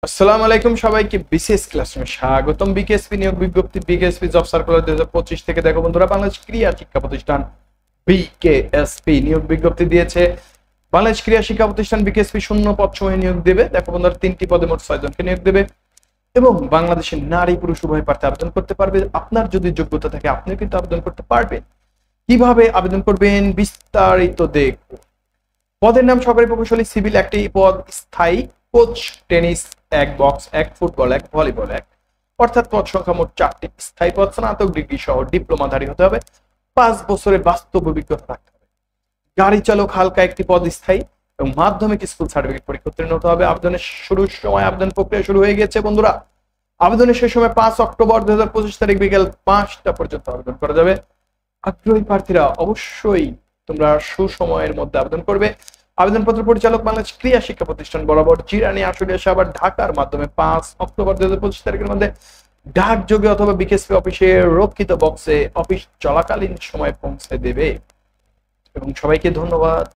আসসালামু আলাইকুম সবাইকে বিসিএস ক্লাসরুমে স্বাগতম। বিকেএসপি নিয়োগ বিজ্ঞপ্তি, বিকেএসপি জব সার্কুলার 2025 থেকে দেখো বন্ধুরা, বাংলাদেশ ক্রীড়া শিক্ষা প্রতিষ্ঠান বিকেএসপি নিয়োগ বিজ্ঞপ্তি দিয়েছে। বাংলাদেশ ক্রীড়া শিক্ষা প্রতিষ্ঠান বিকেএসপি শূন্য পদ সময়ে নিয়োগ দেবে। দেখো বন্ধুরা, 3টি পদে মোট 6 জনকে নিয়োগ দেবে এবং বাংলাদেশের নারী পুরুষ উভয় প্রার্থী আবেদন করতে পারবে। আপনার যদি যোগ্যতা থাকে আপনিও কিন্তু আবেদন করতে পারবেন। কিভাবে আবেদন করবেন বিস্তারিত দেখব। পদের নাম সহকারী প্রকৌশলী সিভিল একটি পদ, স্থায়ী coach tennis 1 box 1 football 1 volleyball 1, অর্থাৎ পদ সংখ্যা মোট 4টি। স্থায়ী পদ, স্নাতক ডিগ্রি সহ ডিপ্লোমাধারী হতে হবে, 5 বছরের বাস্তব অভিজ্ঞতা থাকতে হবে। গাড়ি চালক হালকা একটি পদ, স্থায়ী এবং মাধ্যমিক স্কুল সার্টিফিকেট পরীক্ষা উত্তীর্ণ হতে হবে। আবেদনের শুরুর সময় আবেদন প্রক্রিয়া শুরু হয়ে গেছে বন্ধুরা। আবেদনের শেষ সময় 5 অক্টোবর 2025 তারিখ বিকেল 5টা পর্যন্ত আবেদন করা যাবে। আগ্রহী প্রার্থীরা অবশ্যই তোমরা সুসময়ের মধ্যে আবেদন করবে। আবেদনপত্র পরিচালক বাংলাদেশ ক্রীড়া শিক্ষা প্রতিষ্ঠান বরাবর জিরানী আশুলিয়া সাভার ঢাকার মাধ্যমে 5 অক্টোবর 2025 তারিখের মধ্যে ডাকযোগে অথবা বিকেএসপি অফিসে রক্ষিত বক্সে অফিস চলাকালীন সময় পৌঁছে দেবে। এবং সবাইকে ধন্যবাদ।